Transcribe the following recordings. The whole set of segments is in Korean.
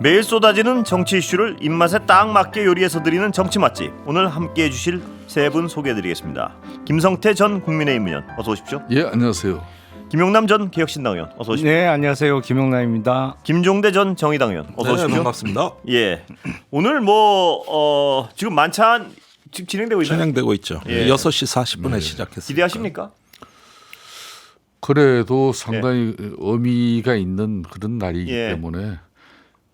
매일 쏟아지는 정치 이슈를 입맛에 딱 맞게 요리해서 드리는 정치 맛집. 오늘 함께해 주실 세 분 소개해드리겠습니다. 김성태 전 국민의힘 의원 어서 오십시오. 예, 안녕하세요. 김용남 전 개혁신당 의원 어서 오십시오. 네, 안녕하세요. 김용남입니다. 김종대 전 정의당 의원 어서 오십시오. 반갑습니다. 예, 오늘 지금 만찬 지금 진행되고 있나요? 진행되고 있죠. 예. 6시 40분에 시작했습니다. 기대하십니까? 그래도 상당히 의미가 있는 그런 날이기 예. 때문에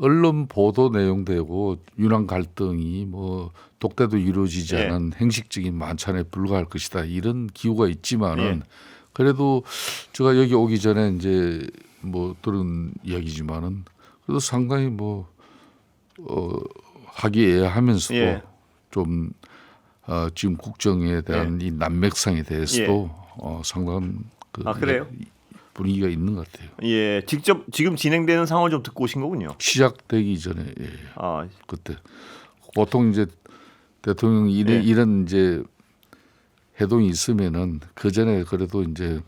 언론 보도 내용되고 윤한 갈등이 뭐 독대도 이루어지지 예. 않은 행식적인 만찬에 불과할 것이다 이런 기후가 있지만은 예. 그래도 제가 여기 오기 전에 이제 뭐 들은 이야기지만은 그래도 상당히 화기애애하면서도 예. 좀 지금 국정에 대한 이 난맥상에 대해서도 상당한 그래요? 분위기가 있는 것 같아요. 예, 직접 지금 진행되는 상황을 좀 듣고 오신 거군요. 시작되기 전에 아, 그때 보통 이제 대통령 예. 이런 이제 해동이 있으면은 그 전에 그래도 이제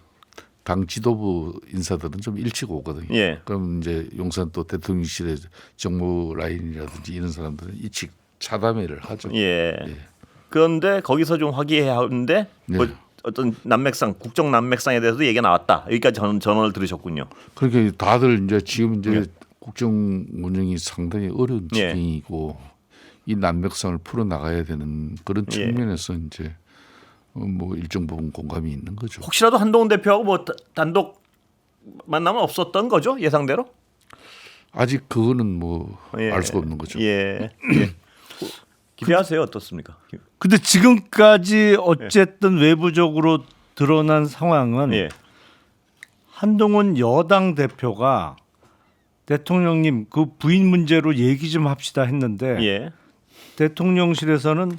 당 지도부 인사들은 좀 일찍 오거든요. 예. 그럼 이제 용산 또 대통령실의 정무 라인이라든지 이런 사람들은 일찍 차담회를 하죠. 예. 그런데 거기서 좀 화기애애하는데 네. 뭐 어떤 난맥상, 국정 난맥상에 대해서도 얘기가 나왔다. 여기까지 전원을 들으셨군요. 그러니까 다들 이제 지금 이제 예. 국정 운영이 상당히 어려운 예. 지경이고 이 난맥상을 풀어 나가야 되는 그런 예. 측면에서 이제 뭐 일정 부분 공감이 있는 거죠. 혹시라도 한동훈 대표하고 뭐 단독 만남은 없었던 거죠? 예상대로? 아직 그거는 뭐 예. 알 수가 없는 거죠. 예. 예. 기대하세요. 어떻습니까? 근데 지금까지 어쨌든 외부적으로 드러난 상황은 예. 한동훈 여당 대표가 대통령님 그 부인 문제로 얘기 좀 합시다 했는데 예. 대통령실에서는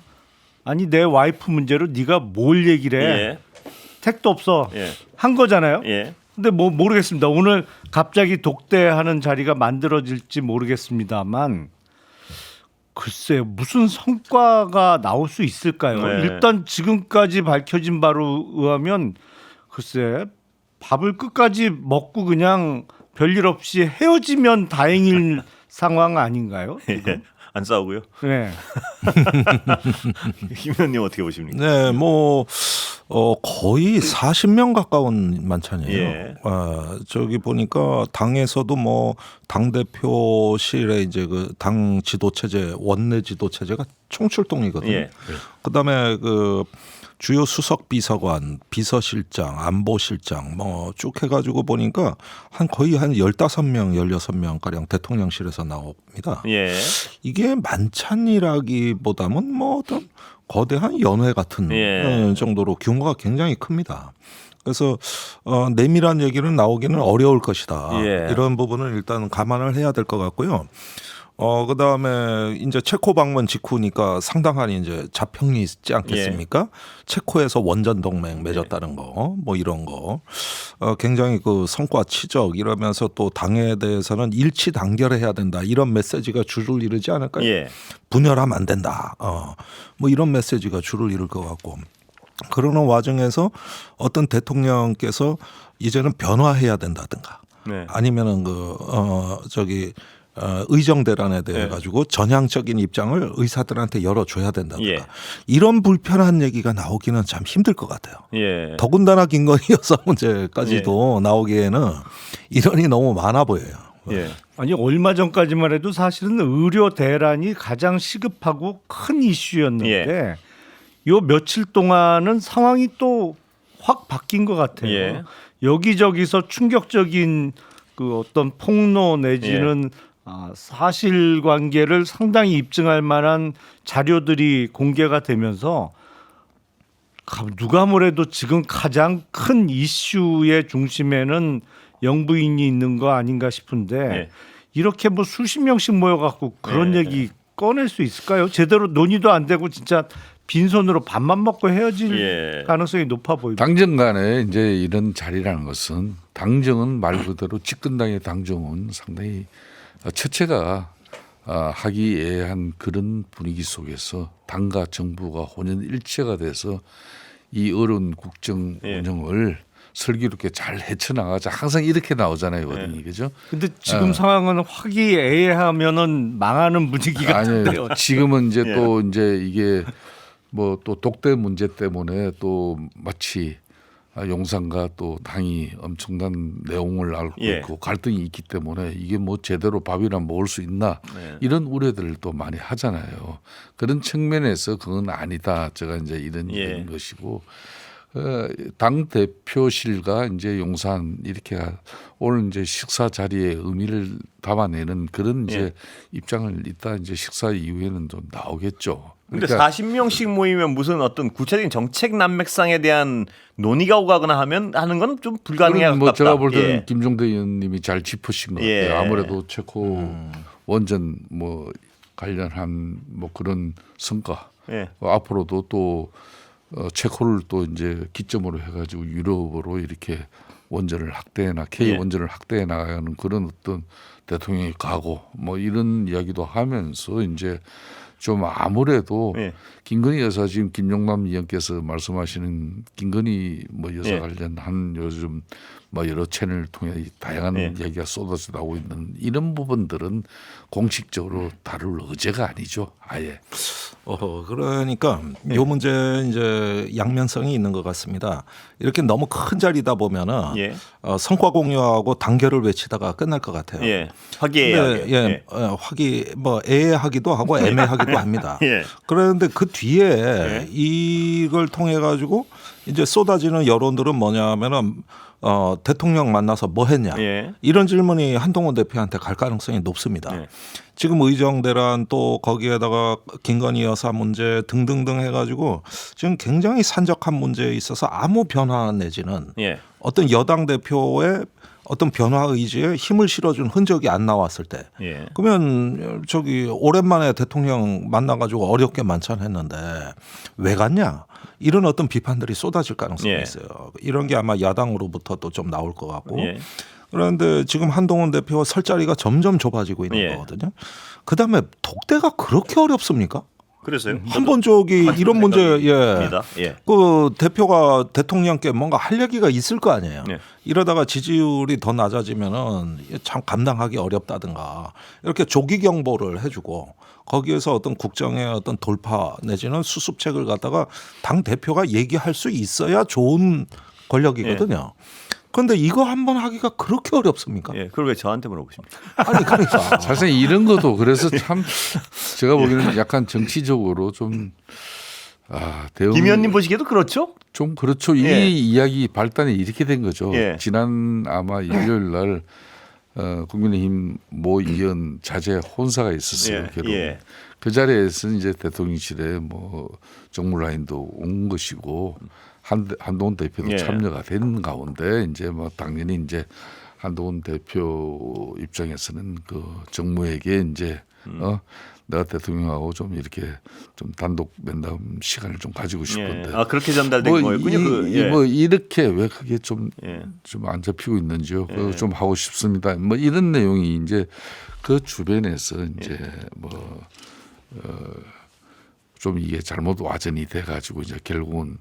아니 내 와이프 문제로 네가 뭘 얘기를 해? 예. 택도 없어. 예. 한 거잖아요. 예. 근데 뭐 모르겠습니다. 오늘 갑자기 독대하는 자리가 만들어질지 모르겠습니다만 글쎄요. 무슨 성과가 나올 수 있을까요? 네. 일단 지금까지 밝혀진 바로 의하면 글쎄 밥을 끝까지 먹고 그냥 별일 없이 헤어지면 다행일 상황 아닌가요? 예. 안 싸우고요. 네. 김 의원님 어떻게 보십니까? 네, 거의 40명 가까운 만찬이에요. 예. 저기 보니까 당에서도 당 대표실에 이제 그 당 지도 체제, 원내 지도 체제가 총출동이거든요. 예. 그다음에 그 주요 수석 비서관, 비서실장, 안보실장 쭉 해가지고 보니까 거의 한 15명, 16명 가량 대통령실에서 나옵니다. 예. 이게 만찬이라기보다는 어떤 거대한 연회 같은 예. 정도로 규모가 굉장히 큽니다. 그래서 내밀한 얘기는 나오기는 어려울 것이다. 예. 이런 부분을 일단 감안을 해야 될 것 같고요. 그다음에 이제 체코 방문 직후니까 상당한 이제 자평이 있지 않겠습니까? 체코에서 원전 동맹 맺었다는 거, 이런 거, 굉장히 그 성과 치적 이러면서 또 당에 대해서는 일치 단결해야 된다 이런 메시지가 줄을 이루지 않을까요? 예. 분열하면 안 된다. 이런 메시지가 줄을 이룰 것 같고. 그러는 와중에서 어떤 대통령께서 이제는 변화해야 된다든가, 네. 아니면은 의정 대란에 대해 가지고 전향적인 입장을 의사들한테 열어줘야 된다든가 예. 이런 불편한 얘기가 나오기는 참 힘들 것 같아요. 예. 더군다나 김건희 여사 문제까지도 나오기에는 인원이 너무 많아 보여요. 예. 아니 얼마 전까지만 해도 사실은 의료 대란이 가장 시급하고 큰 이슈였는데 요 며칠 동안은 상황이 또 확 바뀐 것 같아요. 예. 여기저기서 충격적인 그 어떤 폭로 내지는 사실관계를 상당히 입증할 만한 자료들이 공개가 되면서 누가 뭐래도 지금 가장 큰 이슈의 중심에는 영부인이 있는 거 아닌가 싶은데 예. 이렇게 수십 명씩 모여갖고 그런 예. 얘기 꺼낼 수 있을까요? 제대로 논의도 안 되고 진짜 빈손으로 밥만 먹고 헤어질 예. 가능성이 높아 보입니다. 당정 간에 이제 이런 자리라는 것은 당정은 말 그대로 집권당의 당정은 상당히 처체가 화기애애한 그런 분위기 속에서 당과 정부가 혼연일체가 돼서 이 어려운 국정 운영을 슬기롭게 잘 헤쳐나가자. 항상 이렇게 나오잖아요, 거든요, 그죠? 근데 지금 상황은 화기애애하면은 망하는 분위기 같은데요. 아니요, 지금은 이제 예. 또 이제 이게 뭐 또 독대 문제 때문에 또 마치 용산과 또 당이 엄청난 내용을 알고 예. 있고 갈등이 있기 때문에 이게 뭐 제대로 밥이나 먹을 수 있나 네. 이런 우려들을 또 많이 하잖아요. 그런 측면에서 그건 아니다. 제가 이제 이런 예. 얘기인 것이고 당 대표실과 이제 용산 이렇게 오늘 이제 식사 자리에 의미를 담아내는 그런 이제 예. 입장을 이따 이제 식사 이후에는 좀 나오겠죠. 근데 그러니까 40명씩 모이면 무슨 어떤 구체적인 정책 난맥상에 대한 논의가 오가거나 하는 건 좀 불가능해 그건 가깝다. 뭐 제가 볼 때는 예. 김종대 의원님이 잘 짚으신 것 예. 같아요. 아무래도 체코 원전 뭐 관련한 뭐 그런 성과 예. 앞으로도 또 체코를 또 이제 기점으로 해가지고 유럽으로 이렇게 원전을 확대해나 K 예. 원전을 확대해 나가는 그런 어떤 대통령이 가고 뭐 이런 이야기도 하면서 이제 좀 아무래도 예. 김건희 여사 지금 김용남 의원께서 말씀하시는 김건희 뭐 여사 예. 관련한 요즘 뭐 여러 채널을 통해 다양한 예. 이야기가 쏟아져 나오고 있는 이런 부분들은 공식적으로 다룰 의제가 아니죠. 아예. 그러니까 요 문제 이제 양면성이 있는 것 같습니다. 이렇게 너무 큰 자리다 보면은 예. 성과 공유하고 단결을 외치다가 끝날 것 같아요. 예. 화기애애하게. 근데 화기 뭐 애하기도 하고 애매하기도 합니다. 예. 그런데 그 뒤에 이걸 통해 가지고 이제 쏟아지는 여론들은 뭐냐면은 대통령 만나서 뭐 했냐 예. 이런 질문이 한동훈 대표한테 갈 가능성이 높습니다. 예. 지금 의정대란 또 거기에다가 김건희 여사 문제 등등등 해가지고 지금 굉장히 산적한 문제에 있어서 아무 변화 내지는 예. 어떤 여당 대표의 어떤 변화 의지에 힘을 실어준 흔적이 안 나왔을 때 예. 그러면 저기 오랜만에 대통령 만나가지고 어렵게 만찬했는데 왜 갔냐 이런 어떤 비판들이 쏟아질 가능성이 예. 있어요. 이런 게 아마 야당으로부터 또 좀 나올 것 같고 예. 그런데 지금 한동훈 대표가 설 자리가 점점 좁아지고 있는 예. 거거든요. 그다음에 독대가 그렇게 어렵습니까? 그래서요. 한 번 저기 이런 문제 입니다. 예. 그 대표가 대통령께 뭔가 할 얘기가 있을 거 아니에요. 예. 이러다가 지지율이 더 낮아지면은 참 감당하기 어렵다든가 이렇게 조기 경보를 해주고 거기에서 어떤 국정의 어떤 돌파 내지는 수습책을 갖다가 당 대표가 얘기할 수 있어야 좋은 권력이거든요. 그런데 이거 한번 하기가 그렇게 어렵습니까? 예. 그걸 왜 저한테 물어보십니까? 아니 그러니까 사실 이런 것도 그래서 참 제가 보기에는 약간 정치적으로 좀 대응 김 의원님 보시기에도 그렇죠? 좀 그렇죠. 이 예. 이야기 발단이 이렇게 된 거죠. 예. 지난 아마 일요일 날 국민의힘 모 의원 자제 혼사가 있었어요. 예. 결국 예. 그 자리에서 이제 대통령실에 뭐 정무라인도 온 것이고 한동훈 대표도 예. 참여가 된 가운데 이제 뭐 당연히 이제 한동훈 대표 입장에서는 그 정무에게 이제 내가 대통령하고 좀 이렇게 좀 단독 면담 시간을 좀 가지고 싶은데. 아 그렇게 전달된 거였군요. 뭐 이렇게 왜 그게 좀 예. 안 잡히고 있는지요. 그거 좀 하고 싶습니다. 뭐 이런 내용이 이제 그 주변에서 이제 뭐 좀 이게 잘못 와전이 돼가지고 이제 결국은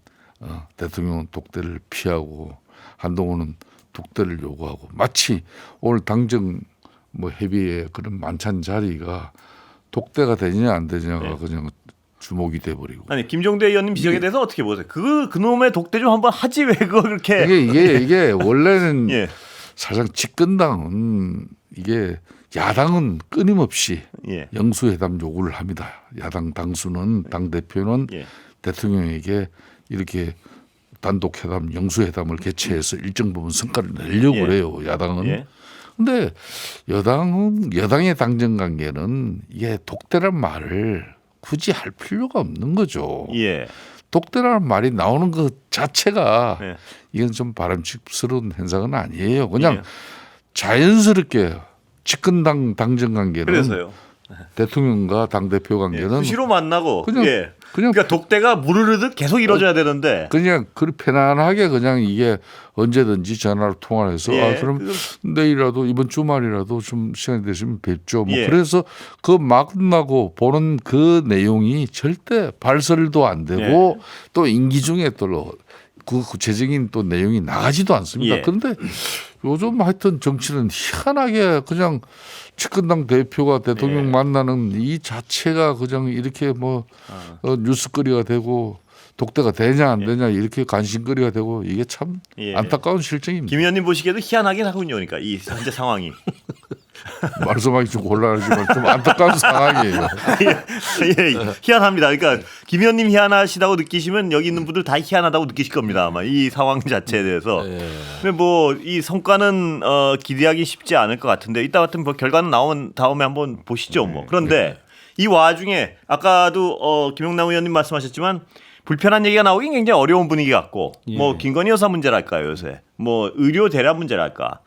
대통령은 독대를 피하고 한동훈은 독대를 요구하고 마치 오늘 당정 뭐 협의회 그런 만찬 자리가 독대가 되느냐 안 되느냐가 그냥 주목이 돼버리고. 아니 김종대 의원님 지적에 대해서 어떻게 보세요? 그놈의 독대 좀 한번 하지 왜 그걸 그렇게? 이게 원래는 예. 사실상 집권당은 이게 야당은 끊임없이 예. 영수회담 요구를 합니다. 야당 당수는 당 대표는 예. 대통령에게 이렇게 단독 회담, 영수회담을 개최해서 일정 부분 성과를 내려고 예. 그래요. 야당은. 예. 근데 여당의 당정 관계는 이게 독대란 말을 굳이 할 필요가 없는 거죠. 예. 독대라는 말이 나오는 것 자체가 예. 이건 좀 바람직스러운 현상은 아니에요. 그냥 예. 자연스럽게 집권당 당정 관계는 그래서요. 대통령과 당 대표 관계는 수시로 만나고 그냥- 예. 그냥 그러니까 독대가 무르르듯 계속 이루어져야 되는데 그냥 그리 편안하게 그냥 이게 언제든지 전화로 통화를 해서 예, 그럼 내일이라도 이번 주말이라도 좀 시간이 되시면 뵙죠. 뭐 예. 그래서 그 만나고 보는 그 내용이 절대 발설도 안 되고 예. 또 임기 중에 또 그 구체적인 또 내용이 나가지도 않습니다. 예. 그런데 요즘 하여튼 정치는 희한하게 그냥 집권당 대표가 대통령 예. 만나는 이 자체가 그냥 이렇게 뭐 뉴스거리가 되고 독대가 되냐 안 되냐 이렇게 관심거리가 되고 이게 참 예. 안타까운 실정입니다. 김 의원님 보시기에도 희한하긴 하군요. 그러니까 이 현재 상황이. 말씀하기 좀 곤란하지만 좀 안타까운 상황이에요. 예, 희한합니다. 그러니까 김 의원님 희한하시다고 느끼시면 여기 있는 분들 다 희한하다고 느끼실 겁니다. 아마 이 상황 자체에 대해서. 근데 뭐 이 성과는 기대하기 쉽지 않을 것 같은데 이따 같은 뭐 결과는 나온 다음에 한번 보시죠. 뭐. 그런데 이 와중에 아까도 김용남 의원님 말씀하셨지만 불편한 얘기가 나오긴 굉장히 어려운 분위기 같고 뭐 김건희 여사 문제랄까요 요새 뭐 의료 대란 문제랄까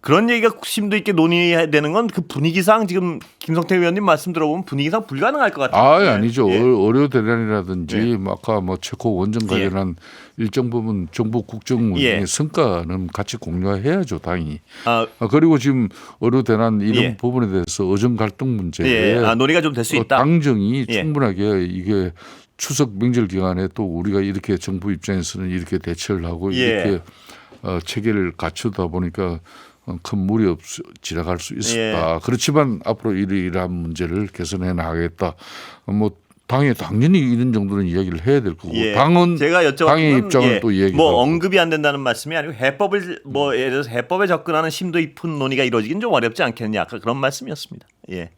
그런 얘기가 심도 있게 논의되는 건 그 분위기상 지금 김성태 의원님 말씀 들어보면 분위기상 불가능할 것 같아요. 아니죠. 예. 의료 대란이라든지 예. 뭐 아까 뭐 체코 원전 관련한 일정 부분 정부 국정 운영의 예. 성과는 같이 공유해야죠, 당연히. 아, 그리고 지금 의료 대란 이런 예. 부분에 대해서 의정 갈등 문제에 예. 논의가 좀 될 수 있다. 당정이 예. 충분하게 이게 추석 명절 기간에 또 우리가 이렇게 정부 입장에서는 이렇게 대처를 하고 예. 이렇게 체계를 갖추다 보니까 큰 무리 없이 지나갈 수 있었다. 그렇지만 앞으로 이러한 문제를 개선해 나가겠다. 뭐 당에 당연히 이런 정도는 이야기를 해야 될 거고 예. 당은 제가 여쭤봤던 당의 건, 입장을 또 이야기하고 뭐 언급이 안 된다는 말씀이 아니고 해법을 뭐 예를 들어서 해법에 접근하는 심도 깊은 논의가 이루어지긴 좀 어렵지 않겠냐 아까 그런 말씀이었습니다. 예.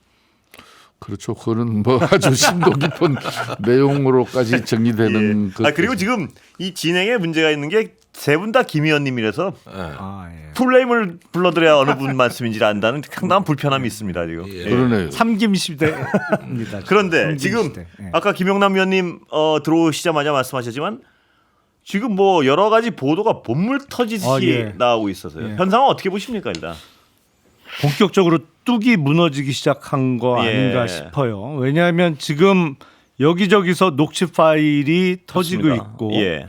그렇죠. 그거는 뭐 아주 심도 깊은 내용으로까지 정리되는 예. 그리고 지금 이 진행에 문제가 있는 게 세 분 다 김 의원님이라서 풀네임을 불러드려야 어느 분 말씀인지 안다는 상당한 불편함이 있습니다 지금. 예. 그러네요. 삼김 시대입니다. 그런데 삼김 지금 시대. 예. 아까 김용남 의원님 들어오시자마자 말씀하셨지만 지금 뭐 여러 가지 보도가 본물 터지듯이 예. 나오고 있어서요. 예. 현상은 어떻게 보십니까 일단? 본격적으로 뚝이 무너지기 시작한 거 예. 아닌가 싶어요. 왜냐하면 지금 여기저기서 녹취 파일이 터지고 그렇습니다. 있고 예.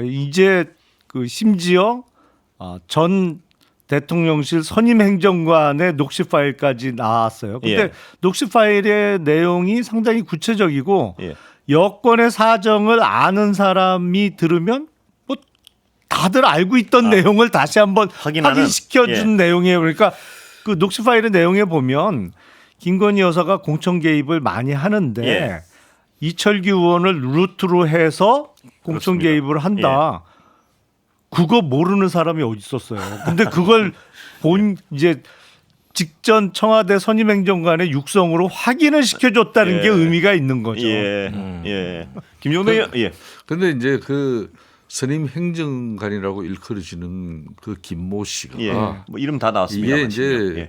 이제 그 심지어 전 대통령실 선임 행정관의 녹취 파일까지 나왔어요. 근데 예. 녹취 파일의 내용이 상당히 구체적이고 예. 여권의 사정을 아는 사람이 들으면 뭐 다들 알고 있던 내용을 다시 한번 확인하는, 확인시켜준 내용이에요. 그러니까 그 녹취 파일의 내용에 보면 김건희 여사가 공천 개입을 많이 하는데 예. 이철규 의원을 루트로 해서 공천 그렇습니다. 개입을 한다. 그거 모르는 사람이 어디 있었어요. 근데 그걸 본 이제 직전 청와대 선임행정관의 육성으로 확인을 시켜줬다는 예. 게 의미가 있는 거죠. 예. 예. 김용남 의원 예. 그런데 이제 그 선임 행정관이라고 일컬어지는 그 김모 씨가 예. 뭐 이름 다 나왔습니다. 이게 이제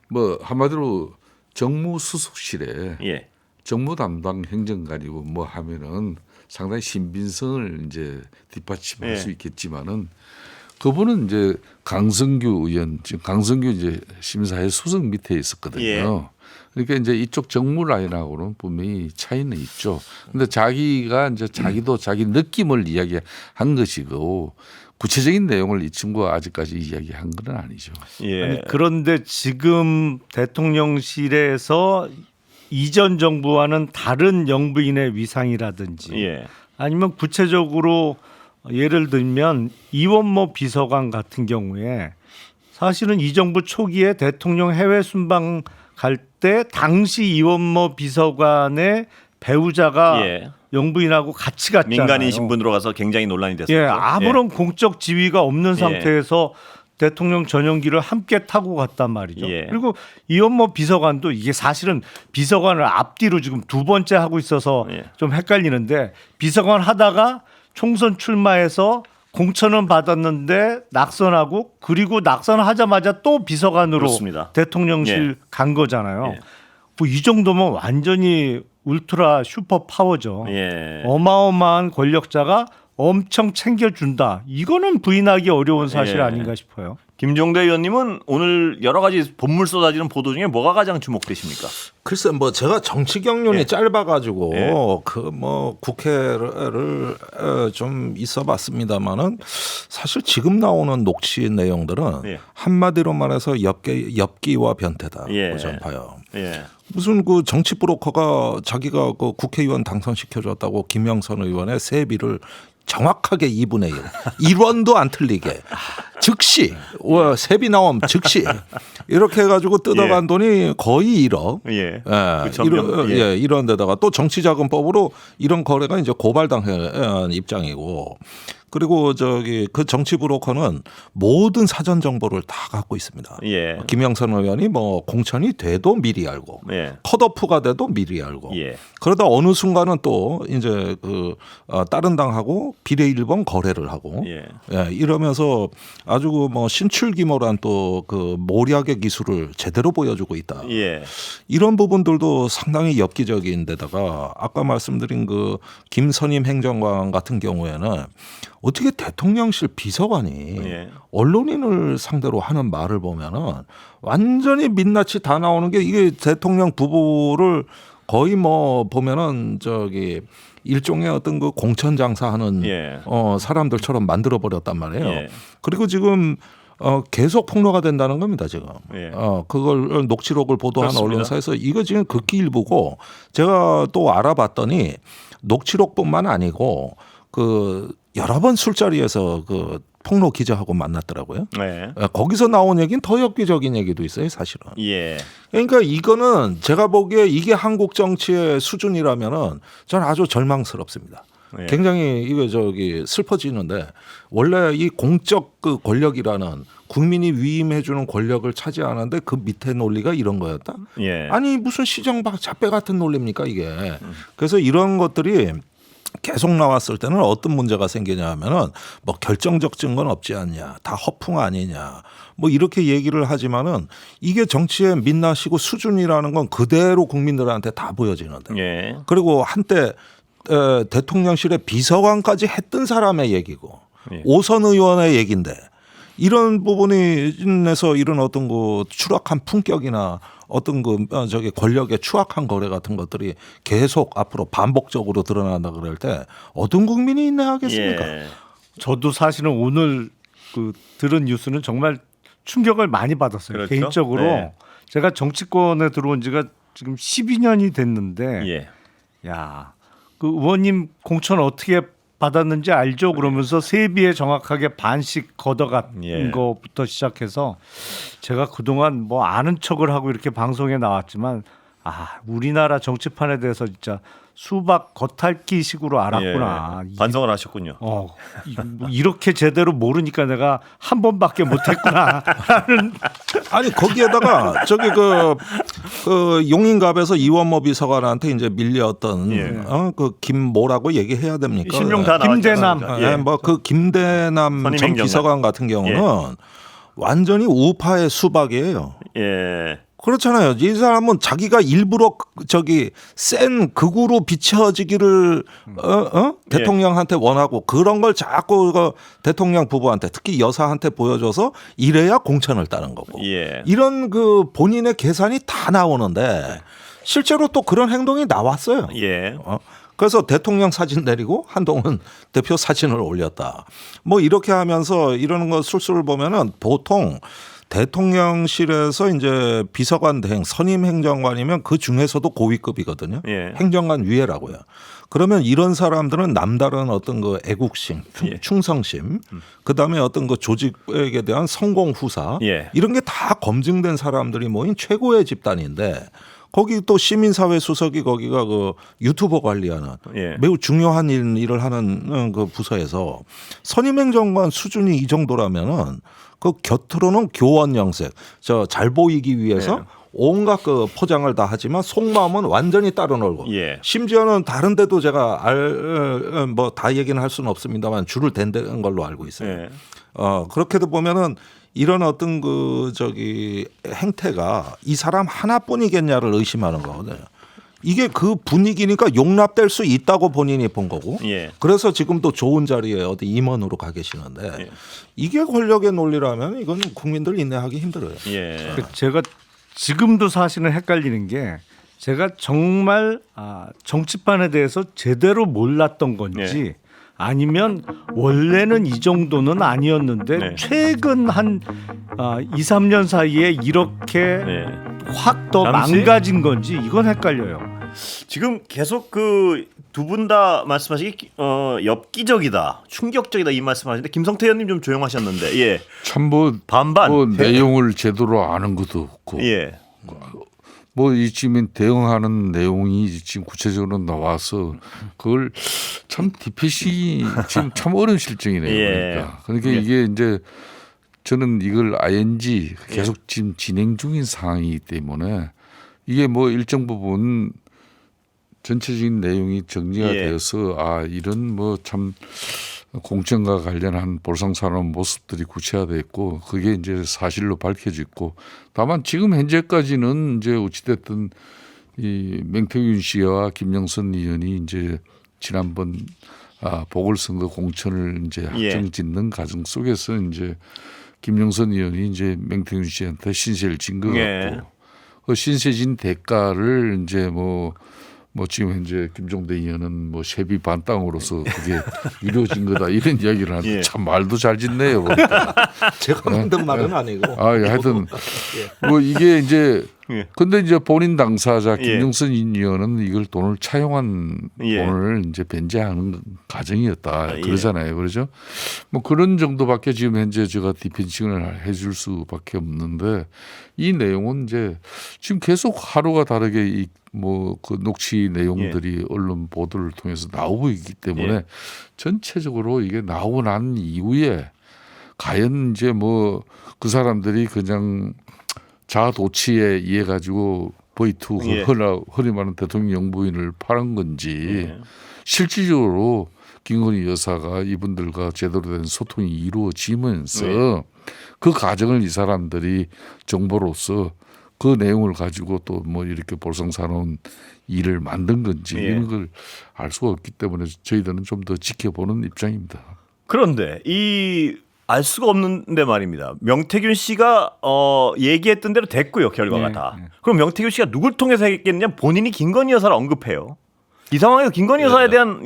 뭐 한마디로 정무수석실에 예. 정무 담당 행정관이고 뭐 하면은 상당히 신빙성을 이제 뒷받침할 예. 수 있겠지만은 그분은 이제 강성규 의원 지금 강성규 이제 심사회 수석 밑에 있었거든요. 예. 그러니까 이제 이쪽 정무 라인하고는 분명히 차이는 있죠. 근데 자기가 이제 자기도 자기 느낌을 이야기한 것이고 구체적인 내용을 이 친구가 아직까지 이야기한 건 아니죠. 예. 아니, 그런데 지금 대통령실에서 이전 정부와는 다른 영부인의 위상이라든지 예. 아니면 구체적으로 예를 들면 이원모 비서관 같은 경우에 사실은 이 정부 초기에 대통령 해외 순방 갈 때 당시 이원모 비서관의 배우자가 예. 영부인하고 같이 갔잖아요. 민간인 신분으로 가서 굉장히 논란이 됐었죠. 예, 아무런 공적 지위가 없는 상태에서 대통령 전용기를 함께 타고 갔단 말이죠. 예. 그리고 이원모 비서관도 이게 사실은 비서관을 앞뒤로 지금 두 번째 하고 있어서 예. 좀 헷갈리는데 비서관 하다가 총선 출마해서 공천은 받았는데 낙선하고 그리고 낙선하자마자 또 비서관으로 그렇습니다. 대통령실 예. 간 거잖아요. 예. 뭐 이 정도면 완전히 울트라 슈퍼 파워죠. 예. 어마어마한 권력자가 엄청 챙겨준다. 이거는 부인하기 어려운 사실 예. 아닌가 싶어요. 김종대 의원님은 오늘 여러 가지 본물 쏟아지는 보도 중에 뭐가 가장 주목되십니까? 글쎄 뭐 제가 정치 경륜이 예. 짧아가지고 예. 그 뭐 국회를 좀 있어봤습니다만은 사실 지금 나오는 녹취 내용들은 예. 한마디로 말해서 엽기와 변태다고 예. 저는 봐요. 예. 무슨 그 정치 브로커가 자기가 그 국회의원 당선시켜줬다고 김영선 의원의 세비를 정확하게 2분의 1, 1원도 안 틀리게 즉시 세비 나옴 즉시 이렇게 해가지고 뜯어간 예. 돈이 거의 1억. 예. 예, 그 점점, 예. 이런 데다가 또 정치자금법으로 이런 거래가 이제 고발당한 입장이고 그리고 저기 그 정치 브로커는 모든 사전 정보를 다 갖고 있습니다. 예. 김영선 의원이 뭐 공천이 돼도 미리 알고 예. 컷오프가 돼도 미리 알고 예. 그러다 어느 순간은 또 이제 그 다른 당하고 비례1번 거래를 하고 예. 예, 이러면서 아주 그 뭐 신출귀몰한 또 그 모략의 기술을 제대로 보여주고 있다. 예. 이런 부분들도 상당히 엽기적인 데다가 아까 말씀드린 그 김선임 행정관 같은 경우에는 어떻게 대통령실 비서관이 예. 언론인을 상대로 하는 말을 보면은 완전히 민낯이 다 나오는 게 이게 대통령 부부를 거의 뭐 보면은 저기 일종의 어떤 그 공천 장사하는 예. 사람들처럼 만들어 버렸단 말이에요. 예. 그리고 지금 계속 폭로가 된다는 겁니다 지금. 예. 그걸 녹취록을 보도한 그렇습니다. 언론사에서 이거 지금 극히 일부고 제가 또 알아봤더니 녹취록뿐만 아니고 그 여러 번 술자리에서 그 폭로 기자하고 만났더라고요. 네. 거기서 나온 얘기는 더 엽기적인 얘기도 있어요, 사실은. 예. 그러니까 이거는 제가 보기에 이게 한국 정치의 수준이라면은 저는 아주 절망스럽습니다. 예. 굉장히 이거 저기 슬퍼지는데 원래 이 공적 그 권력이라는 국민이 위임해주는 권력을 차지하는데 그 밑에 논리가 이런 거였다. 예. 아니 무슨 시정 잡배 같은 논리입니까 이게. 그래서 이런 것들이 계속 나왔을 때는 어떤 문제가 생기냐 하면은 뭐 결정적 증거는 없지 않냐, 다 허풍 아니냐, 뭐 이렇게 얘기를 하지만은 이게 정치의 민낯이고 수준이라는 건 그대로 국민들한테 다 보여지는데. 예. 그리고 한때 대통령실의 비서관까지 했던 사람의 얘기고 예. 오선 의원의 얘기인데 이런 부분이 인해서 이런 어떤 그 추락한 품격이나 어떤 그 저기 권력의 추악한 거래 같은 것들이 계속 앞으로 반복적으로 드러난다 그럴 때 어떤 국민이 인내하겠습니까? 예. 저도 사실은 오늘 그 들은 뉴스는 정말 충격을 많이 받았어요. 그렇죠? 개인적으로 네. 제가 정치권에 들어온 지가 지금 12년이 됐는데 예. 야, 그 의원님 공천 어떻게 받았는지 알죠? 그러면서 세비에 정확하게 반씩 걷어간 예. 것부터 시작해서 제가 그동안 뭐 아는 척을 하고 이렇게 방송에 나왔지만 우리나라 정치판에 대해서 진짜 수박 겉핥기식으로 알았구나. 예. 반성을 하셨군요. 이렇게 제대로 모르니까 내가 한 번밖에 못했구나. 아니 거기에다가 저기 그 용인갑에서 이원모 비서관한테 이제 밀려었던 예. 그 김모라고 얘기해야 됩니까? 실명 다 김대남. 나왔지 않습니까? 예. 뭐그 김대남 전 선임행정관. 비서관 같은 경우는 완전히 우파의 수박이에요. 예. 그렇잖아요. 이 사람은 자기가 일부러 저기 센 극우로 비춰지기를 대통령한테 원하고 그런 걸 자꾸 그 대통령 부부한테 특히 여사한테 보여줘서 이래야 공천을 따는 거고 예. 이런 그 본인의 계산이 다 나오는데 실제로 또 그런 행동이 나왔어요. 예. 그래서 대통령 사진 내리고 한동훈 대표 사진을 올렸다. 뭐 이렇게 하면서 이러는 거 술수를 보면은 보통 대통령실에서 이제 비서관 대행 선임 행정관이면 그 중에서도 고위급이거든요. 예. 행정관 위에라고요. 그러면 이런 사람들은 남다른 어떤 그 애국심, 예. 충성심, 그다음에 어떤 그 조직에 대한 성공 후사 예. 이런 게 다 검증된 사람들이 모인 최고의 집단인데 거기 또 시민사회 수석이 거기가 그 유튜버 관리하는 예. 매우 중요한 일을 하는 그 부서에서 선임행정관 수준이 이 정도라면은 그 곁으로는 교원 영색, 잘 보이기 위해서 예. 온갖 그 포장을 다 하지만 속마음은 완전히 따로 놀고 예. 심지어는 다른 데도 제가 뭐 다 얘기는 할 수는 없습니다만 줄을 댄다는 걸로 알고 있어요. 예. 그렇게도 보면은 이런 어떤 그 저기 행태가 이 사람 하나뿐이겠냐를 의심하는 거거든요. 이게 그 분위기니까 용납될 수 있다고 본인이 본 거고. 예. 그래서 지금도 좋은 자리에 어디 임원으로 가 계시는데 예. 이게 권력의 논리라면 이건 국민들 인내하기 힘들어요. 예. 제가 지금도 사실은 헷갈리는 게 제가 정말 정치판에 대해서 제대로 몰랐던 건지 아니면 원래는 이 정도는 아니었는데 네. 최근 한 2, 3년 사이에 이렇게 네. 확 더 잠시? 망가진 건지 이건 헷갈려요. 지금 계속 그 두 분 다 말씀하시기 엽기적이다, 충격적이다 이 말씀하시는데 김성태 의원님 좀 조용하셨는데 예. 참 뭐 반반. 내용을 제대로 아는 것도 없고 예. 뭐 이쯤엔 대응하는 내용이 지금 구체적으로 나와서 그걸 참 디펫이 지금 참 어려운 실정이네요. 예. 그러니까 예. 이게 이제 저는 이걸 ING 계속 지금 진행 중인 상황이기 때문에 이게 뭐 일정 부분 전체적인 내용이 정리가 예. 되어서 이런 뭐 참 공천과 관련한 볼상사나운 모습들이 구체화됐고 그게 이제 사실로 밝혀졌고 다만 지금 현재까지는 이제 어찌됐든 이 맹태균 씨와 김영선 의원이 이제 지난번 보궐선거 공천을 이제 확정짓는 과정 속에서 이제 김영선 의원이 이제 맹태균 씨한테 신세를 진 것 같고 그 신세진 대가를 이제 뭐 지금 현재 김종대 의원은 뭐 세비 반땅으로서 그게 이루어진 거다 이런 이야기를 하는데 참 말도 잘 짓네요. 보니까. 제가 만든 말은 아니고. 하여튼 뭐 이게 이제 근데 이제 본인 당사자 김영선 의원은 이걸 돈을 차용한 돈을 이제 변제하는 과정이었다 그러잖아요. 그렇죠? 뭐 그런 정도밖에 지금 현재 제가 디펜싱을 해줄 수밖에 없는데 이 내용은 이제 지금 계속 하루가 다르게 뭐 그 녹취 내용들이 언론 보도를 통해서 나오고 있기 때문에 전체적으로 이게 나오고 난 이후에 과연 이제 뭐 그 사람들이 그냥 자아도취에 의해 가지고 V2 흔히 말하는 대통령 영부인을 팔은 건지 실질적으로 김건희 여사가 이분들과 제대로 된 소통이 이루어지면서 그 과정을 이 사람들이 정보로서 그 내용을 가지고 또 뭐 이렇게 볼상사나운 일을 만든 건지 이런 걸 알 수가 없기 때문에 저희들은 좀 더 지켜보는 입장입니다. 그런데 알 수가 없는데 말입니다. 명태균 씨가 얘기했던 대로 됐고요. 결과가 다. 그럼 명태균 씨가 누굴 통해서 했겠냐? 본인이 김건희 여사를 언급해요. 이 상황에서 김건희 여사에 대한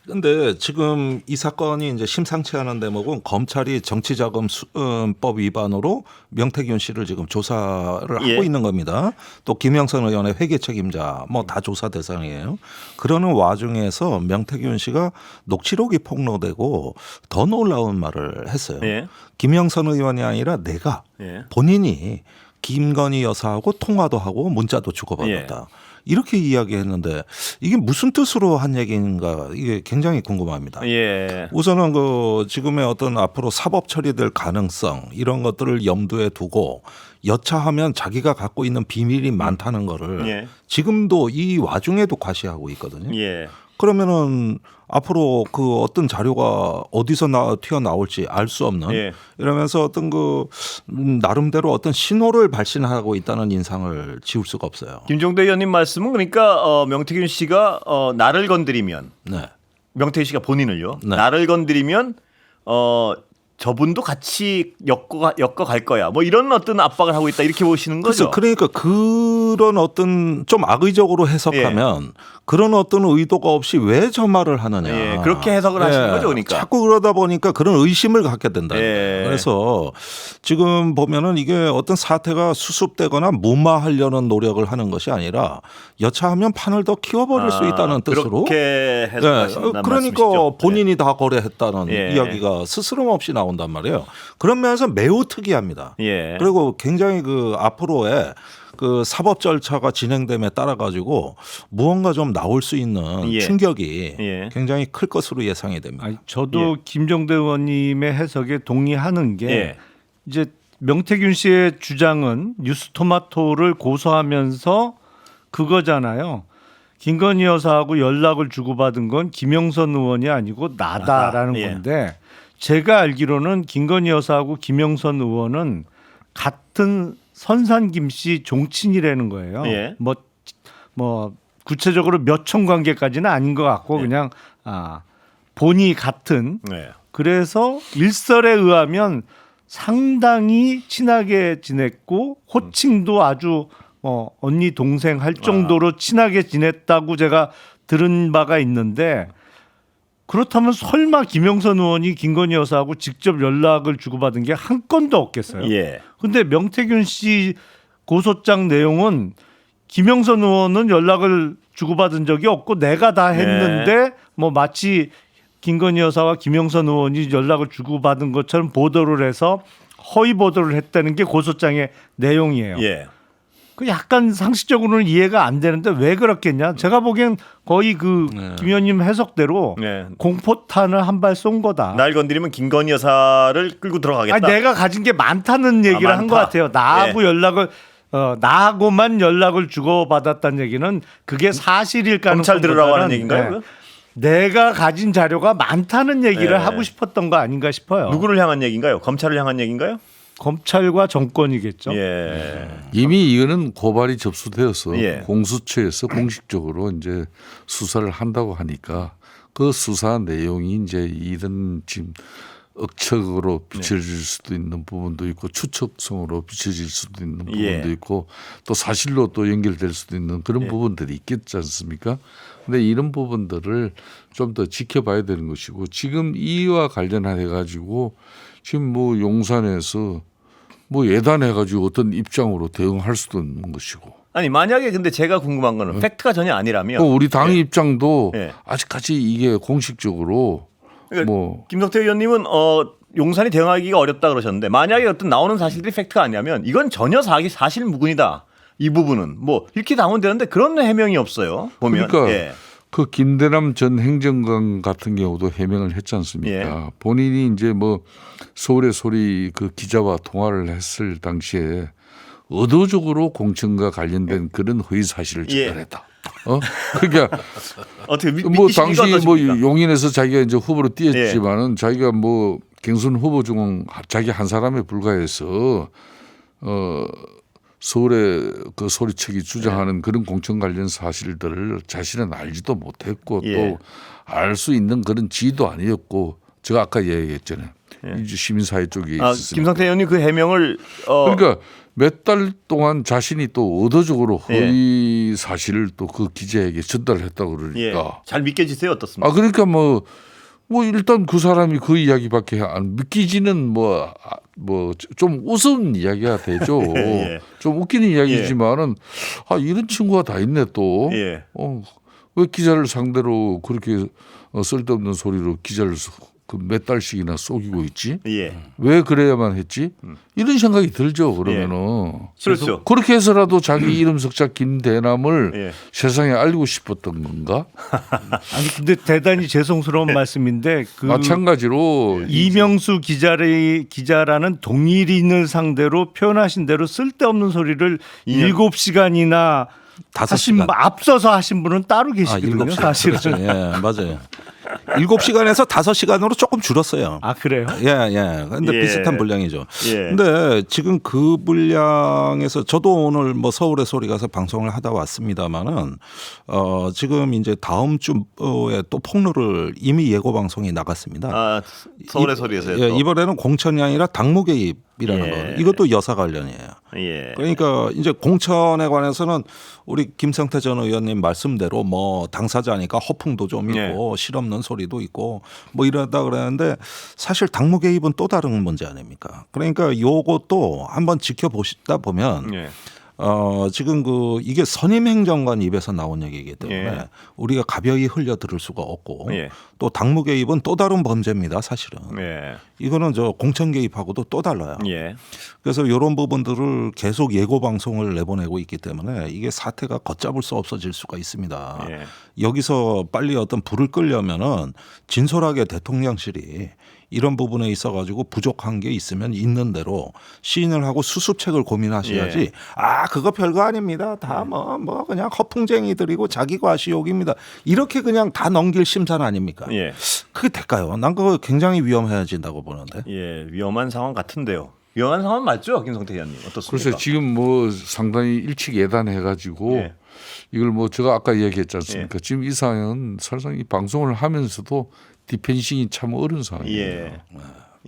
근데 지금 이 사건이 이제 심상치 않은 대목은 검찰이 정치자금법 위반으로 명태균 씨를 지금 조사를 하고 있는 겁니다. 또 김영선 의원의 회계 책임자 뭐 다 조사 대상이에요. 그러는 와중에서 명태균 씨가 녹취록이 폭로되고 더 놀라운 말을 했어요. 김영선 의원이 아니라 내가 본인이 김건희 여사하고 통화도 하고 문자도 주고받았다. 이렇게 이야기했는데 이게 무슨 뜻으로 한 얘기인가 이게 굉장히 궁금합니다. 우선은 그 지금의 어떤 앞으로 사법 처리될 가능성 이런 것들을 염두에 두고 여차하면 자기가 갖고 있는 비밀이 많다는 거를 지금도 이 와중에도 과시하고 있거든요. 그러면은 앞으로 그 어떤 자료가 어디서 튀어나올지 알 수 없는 이러면서 어떤 그 나름대로 어떤 신호를 발신하고 있다는 인상을 지울 수가 없어요. 김종대 의원님 말씀은 그러니까 명태균 씨가 나를 건드리면 명태균 씨가 본인을요. 나를 건드리면 저분도 같이 엮어갈 거야. 뭐 이런 어떤 압박을 하고 있다 이렇게 보시는 거죠. 그러니까 그런 어떤 좀 악의적으로 해석하면 그런 어떤 의도가 없이 왜 저 말을 하느냐. 그렇게 해석을 하시는 거죠. 그러니까. 자꾸 그러다 보니까 그런 의심을 갖게 된다. 그래서 지금 보면은 이게 어떤 사태가 수습되거나 무마하려는 노력을 하는 것이 아니라 여차하면 판을 더 키워버릴 수 있다는 뜻으로. 그렇게 해석하신다는 그러니까 말씀이시죠? 본인이 다 거래했다는 이야기가 스스럼 없이 나온단 말이에요. 그런 면에서 매우 특이합니다. 그리고 굉장히 그 앞으로의 그 사법 절차가 진행됨에 따라 가지고 무언가 좀 나올 수 있는 충격이 굉장히 클 것으로 예상이 됩니다. 저도 김종대 의원님의 해석에 동의하는 게 이제 명태균 씨의 주장은 뉴스토마토를 고소하면서 그거잖아요. 김건희 여사하고 연락을 주고받은 건 김영선 의원이 아니고 나다라는 건데 제가 알기로는 김건희 여사하고 김영선 의원은 같은 선산 김씨 종친이라는 거예요. 뭐 구체적으로 몇 천 관계까지는 아닌 것 같고 그냥 본이 같은 네. 그래서 일설에 의하면 상당히 친하게 지냈고 호칭도 아주 언니 동생 할 정도로 친하게 지냈다고 제가 들은 바가 있는데 그렇다면 설마 김영선 의원이 김건희 여사하고 직접 연락을 주고받은 게 한 건도 없겠어요. 예. 근데 명태균 씨 고소장 내용은 김영선 의원은 연락을 주고받은 적이 없고 내가 다 했는데 뭐 마치 김건희 여사와 김영선 의원이 연락을 주고받은 것처럼 보도를 해서 허위 보도를 했다는 게 고소장의 내용이에요. 예. 그 약간 상식적으로는 이해가 안 되는데 왜 그렇겠냐? 제가 보기엔 거의 그 김 의원님 해석대로 네. 공포탄을 한 발 쏜 거다. 날 건드리면 김건희 여사를 끌고 들어가겠다. 아니, 내가 가진 게 많다는 얘기를 한 것 많다. 같아요. 나하고 연락을 나하고만 연락을 주고받았다는 얘기는 그게 사실일 검찰 들으라고 하는 가능성보다는 얘기인가요? 그거? 내가 가진 자료가 많다는 얘기를 네. 하고 싶었던 거 아닌가 싶어요. 누구를 향한 얘기인가요? 검찰을 향한 얘기인가요? 검찰과 정권이겠죠. 예. 이미 이거는 고발이 접수되어서 예. 공수처에서 공식적으로 이제 수사를 한다고 하니까 그 수사 내용이 이제 이런 지금 억측으로 비춰질 수도 있는 부분도 있고 추측성으로 비춰질 수도 있는 부분도 예. 있고 또 사실로 또 연결될 수도 있는 그런 부분들이 있겠지 않습니까? 근데 이런 부분들을 좀 더 지켜봐야 되는 것이고 지금 이와 관련해 가지고 지금 뭐 용산에서 뭐 예단해 가지고 어떤 입장으로 대응할 수도 있는 것이고 아니 만약에 근데 제가 궁금한 거는 팩트가 전혀 아니라면 또 우리 당의 예. 입장도 예. 아직까지 이게 공식적으로 그러니까 뭐 김성태 의원님은 용산이 대응하기가 어렵다 그러셨는데 만약에 어떤 나오는 사실들이 팩트가 아니라면 이건 전혀 사실 무근이다. 이 부분은 뭐 이렇게 나오면 되는데 그런 해명이 없어요. 보면 그러니까 예. 그 김대남 전 행정관 같은 경우도 해명을 했지 않습니까? 예. 본인이 이제 뭐 서울의 소리 그 기자와 통화를 했을 당시에 의도적으로 공천과 관련된 그런 허위 사실을 예. 전달했다. 그러니까 어떻게 뭐 믿기십니까? 당시 뭐 어떠십니까? 용인에서 자기가 이제 후보로 뛰었지만은 자기가 뭐 경선 후보 중 자기 한 사람에 불과해서 서울의 그 소리책이 주장하는 그런 공천 관련 사실들을 자신은 알지도 못했고 예. 또 알 수 있는 그런 지위도 아니었고 제가 아까 얘기했잖아요. 이제 시민사회 쪽에 있었으니까. 김성태 의원님 그 해명을 그러니까 몇 달 동안 자신이 또 의도적으로 예. 허위 사실을 또 그 기자에게 전달했다고 예. 그러니까. 잘 믿겨지세요 어떻습니까? 아 그러니까 뭐 일단 그 사람이 그 이야기밖에 안 믿기지는 뭐 좀 우스운 이야기가 되죠. 예. 좀 웃기는 이야기지만은 이런 친구가 다 있네 또. 예. 왜 기자를 상대로 그렇게 쓸데없는 소리로 기자를 그 몇 달씩이나 속이고 있지? 예. 왜 그래야만 했지? 이런 생각이 들죠. 그러면은 그렇죠. 그렇게 해서라도 자기 이름 석자 김대남을 예. 세상에 알리고 싶었던 건가? 아니 근데 대단히 죄송스러운 말씀인데 그 마찬가지로 이명수 기자라는 동일인을 상대로 표현하신 대로 쓸데없는 소리를 7시간이나 하신 5시간. 앞서서 하신 분은 따로 계시거든요. 7시간. 사실은. 그렇죠. 예, 맞아요. 7시간에서 5시간으로 조금 줄었어요. 아 그래요? 예. 근데 예. 비슷한 분량이죠. 예. 근데 지금 그 분량에서 저도 오늘 뭐 서울의 소리 가서 방송을 하다 왔습니다만은 지금 이제 다음 주에 또 폭로를 이미 예고 방송이 나갔습니다. 아 서울의 소리에서요. 예, 또. 이번에는 공천이 아니라 당무 개입이라는 예. 거. 이것도 여사 관련이에요. 예. 그러니까 이제 공천에 관해서는 우리 김성태 전 의원님 말씀대로 뭐 당사자니까 허풍도 좀 있고 실없는 소리도 있고 뭐 이러다 그러는데 사실 당무 개입은 또 다른 문제 아닙니까? 그러니까 요것도 한번 지켜보시다 보면 예. 지금 이게 선임 행정관 입에서 나온 얘기이기 때문에 예. 우리가 가벼이 흘려 들을 수가 없고 예. 또 당무 개입은 또 다른 범죄입니다, 사실은. 예. 이거는 저 공천 개입하고도 또 달라요. 예. 그래서 이런 부분들을 계속 예고 방송을 내보내고 있기 때문에 이게 사태가 걷잡을 수 없어질 수가 있습니다. 예. 여기서 빨리 어떤 불을 끌려면은 진솔하게 대통령실이 이런 부분에 있어 가지고 부족한 게 있으면 있는 대로 시인을 하고 수습책을 고민하셔야지. 예. 그거 별거 아닙니다. 다 뭐 그냥 허풍쟁이들이고 자기 과시욕입니다. 이렇게 그냥 다 넘길 심산 아닙니까? 예. 그게 될까요? 난 그거 굉장히 위험해진다고 보는데. 예. 위험한 상황 같은데요. 위험한 상황 맞죠, 김성태 의원님? 어떻습니까? 그래서 지금 뭐 상당히 일치예단해가지고 예. 이걸 뭐 제가 아까 얘기했지 않습니까? 지금 이 상황은 사실상 이 방송을 하면서도 디펜싱이 참 어려운 상황이에요. 예.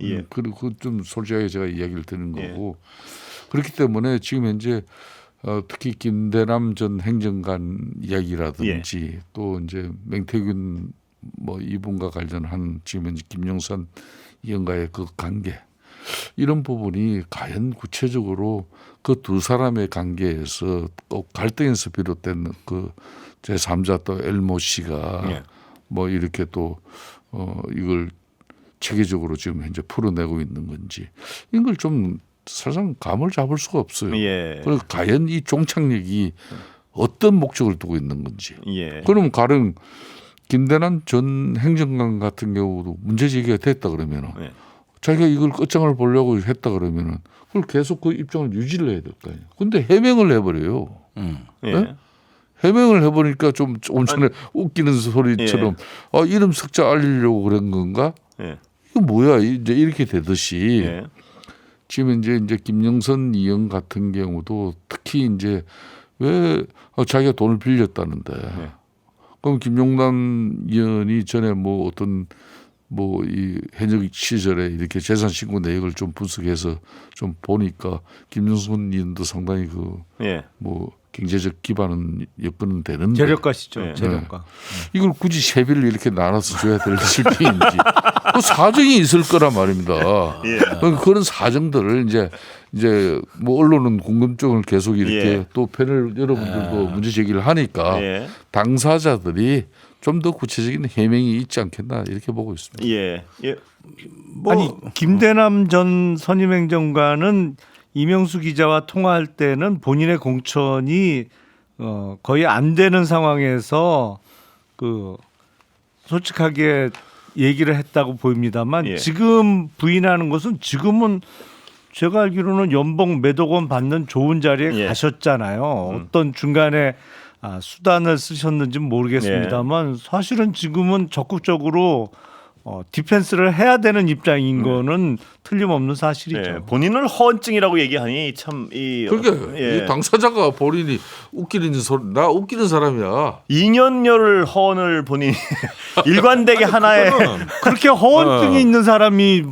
예. 그리고 좀 솔직하게 제가 이야기를 드리는 거고 그렇기 때문에 지금 현재 특히 김대남 전 행정관 이야기라든지 또 이제 맹태균 뭐 이분과 관련한 지금 현재 김영선 의원과의 그 관계 이런 부분이 과연 구체적으로 그 두 사람의 관계에서 또 갈등에서 비롯된 그 제3자 또 엘모 씨가 뭐 이렇게 또 이걸 체계적으로 지금 현재 풀어내고 있는 건지 이걸 좀 사실상 감을 잡을 수가 없어요. 예. 그래서 과연 이 종착역이 어떤 목적을 두고 있는 건지. 예. 그럼 가령 김대남 전 행정관 같은 경우도 문제 제기가 됐다 그러면 예. 자기가 이걸 끝장을 보려고 했다 그러면은 그걸 계속 그 입장을 유지를 해야 될 거 아니에요. 근데 해명을 해버려요. 예. 네? 해명을 해보니까 좀 전에 웃기는 소리처럼 이름 석자 알리려고 그런 건가? 예. 이거 뭐야? 이제 이렇게 되듯이 예. 지금 이제 김영선 의원 같은 경우도 특히 이제 왜 자기가 돈을 빌렸다는데 그럼 김용남 의원이 전에 뭐 어떤 뭐 이 현역 시절에 이렇게 재산 신고 내역을 좀 분석해서 좀 보니까 김영선 의원도 상당히 그 뭐 경제적 기반은 여건은 되는데 재력가시죠. 재력가. 이걸 굳이 세비를 이렇게 나눠서 줘야 될 실정인지 그 사정이 있을 거란 말입니다. 그러니까 그런 사정들을 이제 뭐 언론은 궁금증을 계속 이렇게 또 패널 여러분들도 문제 제기를 하니까 당사자들이 좀 더 구체적인 해명이 있지 않겠나 이렇게 보고 있습니다. 예. 예. 뭐 아니 김대남 전 선임행정관은 이명수 기자와 통화할 때는 본인의 공천이 거의 안 되는 상황에서 그 솔직하게 얘기를 했다고 보입니다만 지금 부인하는 것은 지금은 제가 알기로는 연봉 몇억 원 받는 좋은 자리에 가셨잖아요. 어떤 중간에 수단을 쓰셨는지는 모르겠습니다만 사실은 지금은 적극적으로 디펜스를 해야 되는 입장인 거는 틀림없는 사실이죠. 본인을 허언증이라고 얘기하니 참 그러니까 이 당사자가 본인이 웃기는 소리 나 웃기는 사람이야. 2년여를 허언을 본인이 일관되게 하나의 그렇게 허언증이 있는 사람이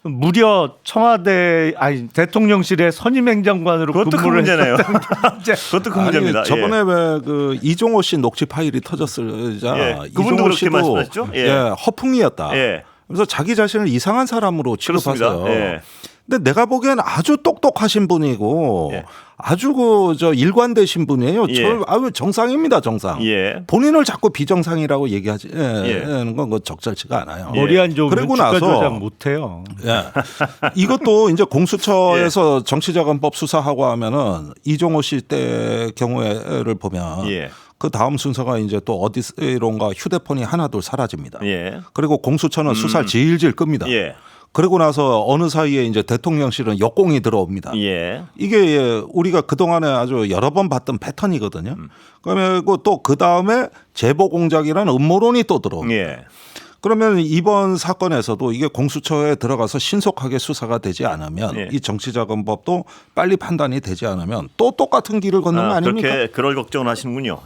무려 청와대 대통령실의 선임행정관으로 그것도 큰 근무를 문제네요. 그것도 큰 문제입니다. 저번에 왜 그 이종호 씨 녹취 파일이 터졌을 자 그분도 이종호 그렇게 씨도 말씀하셨죠? 허풍이었다. 그래서 자기 자신을 이상한 사람으로 취급하세요. 근데 내가 보기엔 아주 똑똑하신 분이고 아주 저 일관되신 분이에요. 정상입니다, 정상. 본인을 자꾸 비정상이라고 얘기하는 건 적절치가 않아요. 머리 안 좋으면 그리고 주가 나서 조작 못해요. 이것도 이제 공수처에서 정치자금법 수사하고 하면은 이종호 씨 때 경우를 보면 그 다음 순서가 이제 또 어디론가 휴대폰이 하나둘 사라집니다. 그리고 공수처는 수사를 질질 끕니다. 그리고 나서 어느 사이에 이제 대통령실은 역공이 들어옵니다. 이게 우리가 그동안에 아주 여러 번 봤던 패턴이거든요. 그리고 또 그 다음에 제보 공작이라는 음모론이 또 들어옵니다. 그러면 이번 사건에서도 이게 공수처에 들어가서 신속하게 수사가 되지 않으면 이 정치자금법도 빨리 판단이 되지 않으면 또 똑같은 길을 걷는 거 아닙니까? 그렇게 그럴 걱정을 하시는군요.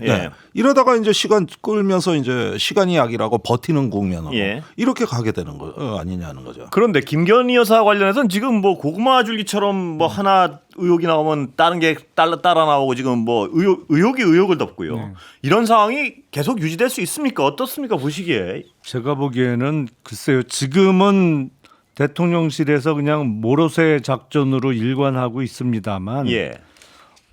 이러다가 이제 시간 끌면서 이제 시간이 약이라고 버티는 국면으로 이렇게 가게 되는 거 아니냐는 거죠. 그런데 김건희 여사 관련해서는 지금 뭐 고구마 줄기처럼 뭐 하나 의혹이 나오면 다른 게 따라 나오고 지금 뭐 의혹이 의혹을 덮고요. 이런 상황이 계속 유지될 수 있습니까? 어떻습니까? 보시기에. 제가 보기에는 글쎄요. 지금은 대통령실에서 그냥 모로세 작전으로 일관하고 있습니다만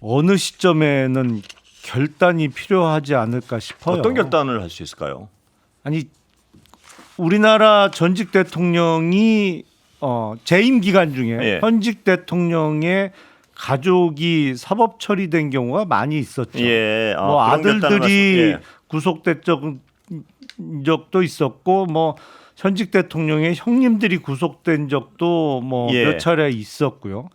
어느 시점에는 결단이 필요하지 않을까 싶어요. 어떤 결단을 할 수 있을까요? 아니 우리나라 전직 대통령이 재임 기간 중에 현직 대통령의 가족이 사법 처리된 경우가 많이 있었죠. 뭐 아들들이 구속된 적도 있었고 뭐 현직 대통령의 형님들이 구속된 적도 뭐 몇 차례 있었고요.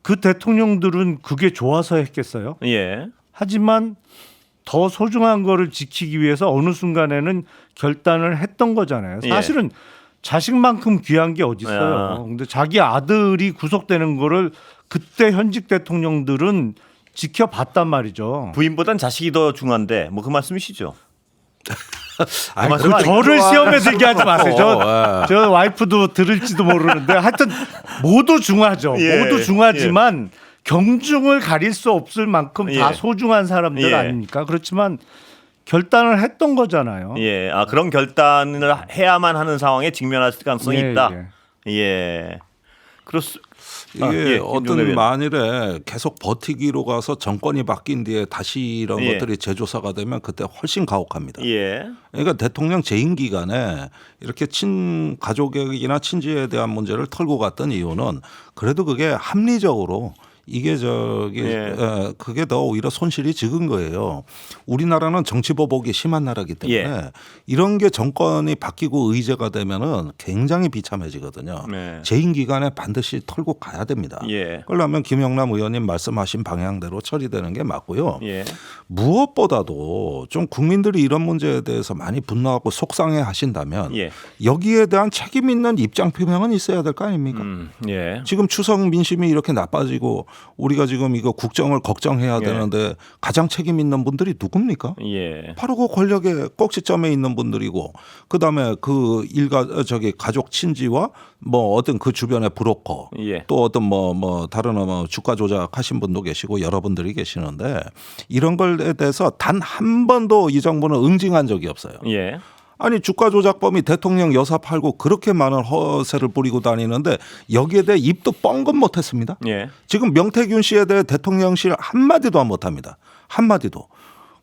그 대통령들은 그게 좋아서 했겠어요. 하지만 더 소중한 거를 지키기 위해서 어느 순간에는 결단을 했던 거잖아요. 사실은 자식만큼 귀한 게 어디 있어요. 야. 근데 자기 아들이 구속되는 거를 그때 현직 대통령들은 지켜봤단 말이죠. 부인보단 자식이 더 중요한데 뭐 그 말씀이시죠? 아니, 말씀 그 저를 시험에 들게 하지 마세요. 예. 저 와이프도 들을지도 모르는데 하여튼 모두 중하죠. 예. 모두 중하지만 경중을 가릴 수 없을 만큼 다 예. 소중한 사람들 예. 아닙니까? 그렇지만 결단을 했던 거잖아요. 예, 아 그런 결단을 해야만 하는 상황에 직면할 가능성이 예, 있다. 예. 예, 그렇습. 이게 어떤 만일에 계속 버티기로 가서 정권이 바뀐 뒤에 다시 이런 예. 것들이 재조사가 되면 그때 훨씬 가혹합니다. 예, 그러니까 대통령 재임 기간에 이렇게 가족이나 친지에 대한 문제를 털고 갔던 이유는 그래도 그게 합리적으로 이게 예. 그게 더 오히려 손실이 적은 거예요. 우리나라는 정치 보복이 심한 나라기 때문에 예. 이런 게 정권이 바뀌고 의제가 되면은 굉장히 비참해지거든요. 네. 재임 기간에 반드시 털고 가야 됩니다. 예. 그러려면 김영남 의원님 말씀하신 방향대로 처리되는 게 맞고요. 예, 무엇보다도 좀 국민들이 이런 문제에 대해서 많이 분노하고 속상해 하신다면 예, 여기에 대한 책임 있는 입장 표명은 있어야 될 거 아닙니까? 예, 지금 추석 민심이 이렇게 나빠지고 우리가 지금 이거 국정을 걱정해야 예. 되는데 가장 책임 있는 분들이 누굽니까? 예, 바로 그 권력의 꼭지점에 있는 분들이고 그다음에 그 가족 친지와 뭐 어떤 그 주변의 브로커 예. 또 어떤 뭐 다른 주가 조작하신 분도 계시고 여러분들이 계시는데 이런 걸에 대해서 단 한 번도 이 정부는 응징한 적이 없어요. 예, 아니 주가 조작범이 대통령 여사 팔고 그렇게 많은 허세를 뿌리고 다니는데 여기에 대해 입도 뻥긋 못했습니다. 예, 지금 명태균 씨에 대해 대통령실 한마디도 못합니다. 한마디도.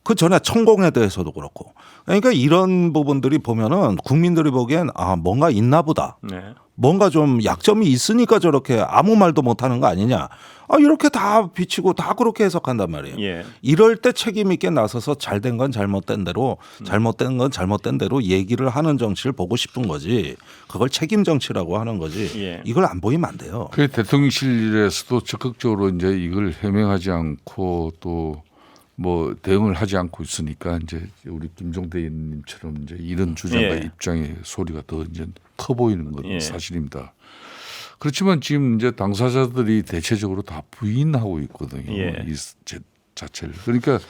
그 전에 천공에 대해서도 그렇고. 그러니까 이런 부분들이 보면은 국민들이 보기엔 아 뭔가 있나 보다. 네. 뭔가 좀 약점이 있으니까 저렇게 아무 말도 못하는 거 아니냐. 아 이렇게 다 비치고 다 그렇게 해석한단 말이에요. 예. 이럴 때 책임 있게 나서서 잘된 건 잘못된 대로 잘못된 건 잘못된 대로 얘기를 하는 정치를 보고 싶은 거지. 그걸 책임 정치라고 하는 거지. 예. 이걸 안 보이면 안 돼요. 그 대통령실에서도 적극적으로 이제 이걸 해명하지 않고 또 뭐 대응을 하지 않고 있으니까 이제 우리 김종대 의원님처럼 이제 이런 주장과 예. 입장의 소리가 더 이제 커 보이는 건 예. 사실입니다. 그렇지만 지금 이제 당사자들이 대체적으로 다 부인하고 있거든요. 예. 이 자체를. 그러니까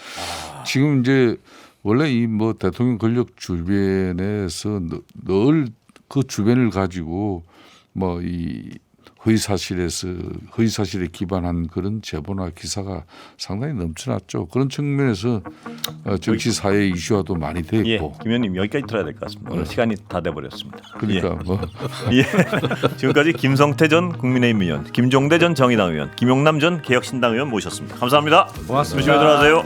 지금 이제 원래 이 뭐 대통령 권력 주변에서 늘 그 주변을 가지고 뭐 이 허위사실에 기반한 그런 제보나 기사가 상당히 넘쳐났죠. 그런 측면에서 정치 사회 이슈화도 많이 예, 됐고. 김 의원님 여기까지 들어야 될 것 같습니다. 오늘 시간이 다 돼버렸습니다. 그러니까 뭐 예. 지금까지 김성태 전 국민의힘 의원, 김종대 전 정의당 의원, 김용남 전 개혁신당 의원 모셨습니다. 감사합니다. 고맙습니다. 조심히 들어가세요.